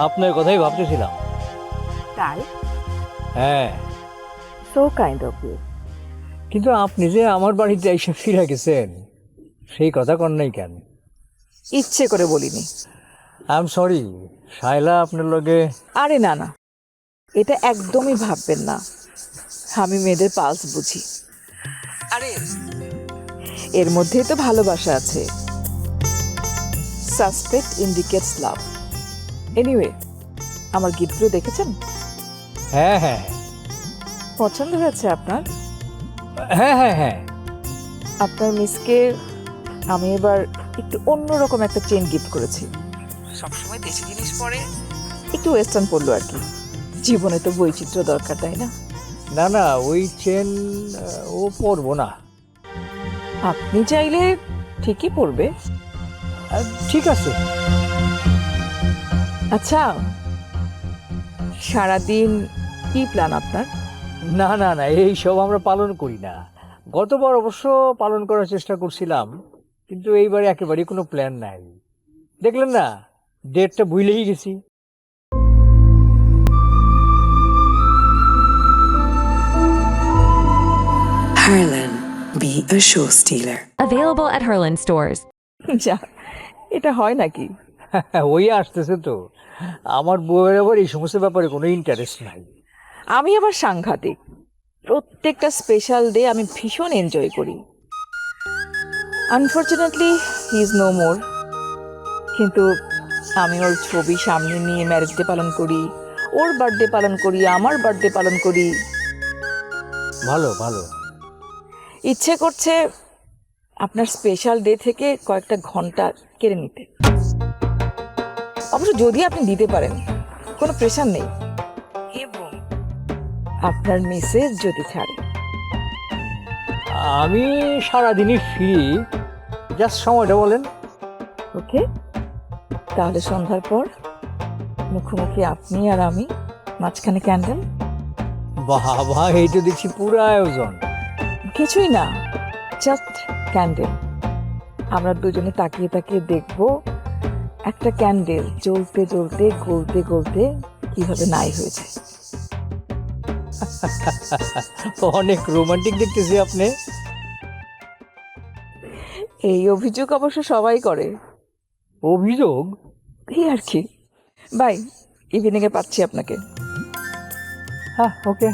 আপনার কথাই ভাবতেছিলাম। তাই? হ্যাঁ, সো কাইন্ড অফ ইউ। কিন্তু আপনি যে আমার বাড়িতে এসে ফিরে গেছেন সেই কথা কন নাই কেন? ইচ্ছে করে বলিনি। আই এম সরি, শায়লা আপনার লগে। আরে না না, এটা একদমই ভাববেন না। আমি মেয়েদের পালস বুঝি। আরে এর মধ্যেই তো ভালোবাসা আছে। সাসপেক্ট ইন্ডিকেটস লাভ। এনিওয়ে, আমার গিফটগুলো দেখেছেন? হ্যাঁ হ্যাঁ পছন্দ হয়েছে আপনার? হ্যাঁ হ্যাঁ হ্যাঁ। আপনার মিসকে আমি এবার একটু অন্যরকম একটা চেন গিফট করেছি। সবসময় দেশি জিনিস পরে, একটু ওয়েস্টার্ন পড়লো আর কি। জীবনে তো বৈচিত্র্য দরকার, তাই না? না না, ওই চেন ও পরবো না। আপনি চাইলে ঠিকই পড়বে। ঠিক আছে। আচ্ছা, সারাদিন কি প্ল্যান আপনার? না না না, এই সব আমরা পালন করি না। গতবার অবশ্য পালন করার চেষ্টা করছিলাম, কিন্তু এইবারে একেবারেই কোনো প্ল্যান নাই। দেখলেন না, ডেটটা ভুলেই গেছি। Harlan, be a show stealer. Available at Herland stores. যা, এটা হয় নাকি? ওই আসতেছে তো। আমার বউয়ের আবার এই সমস্ত ব্যাপারে কোনো ইন্টারেস্ট নাই। আমি আবার সাংঘাতিক। প্রত্যেকটা স্পেশাল ডে আমি ভীষণ এনজয় করি। Unfortunately he is no more. কিন্তু আমি ওর ছবি সামনে নিয়ে ম্যারেজ ডে পালন করি, ওর বার্থডে পালন করি, আমার বার্থডে পালন করি। ভালো ভালো। ইচ্ছে করছে আপনার স্পেশাল ডে থেকে কয়েকটা ঘন্টা কেড়ে নিতে। অবশ্য যদি আপনি দিতে পারেন, কোনো প্রেশার নেই। এবং আপনার মেসেজ যদি ছাড়ে। আমি সারাদিনই ফ্রি, জাস্ট সময়টা বলেন। ওকে, তাহলে সন্ধ্যার পর মুখোমুখি আপনি আর আমি, মাঝখানে ক্যান্ডেল। বাবা, এই তো দেখছি পুরো আয়োজন। কিছুই না, জাস্ট ক্যান্ডেল। আমরা দুজনে তাকিয়ে তাকিয়ে দেখব একটা ক্যান্ডেল জ্বলতে জ্বলতে গলতে গলতে কিভাবে নাই হয়ে যায়। অনেক রোমান্টিক দেখতেছি আপনি। এই অভিযোগ অবশ্য সবাই করে। অভিযোগ? এই আর কি। বাই, ইভিনিং এ পাচ্ছি আপনাকে। হ্যাঁ, ওকে।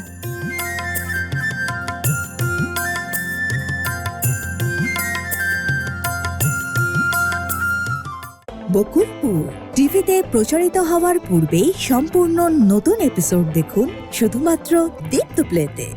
বকুলপুর টিভিতে প্রচারিত হওয়ার পূর্বেই সম্পূর্ণ নতুন এপিসোড দেখুন শুধুমাত্র দীপ্ত প্লেতে।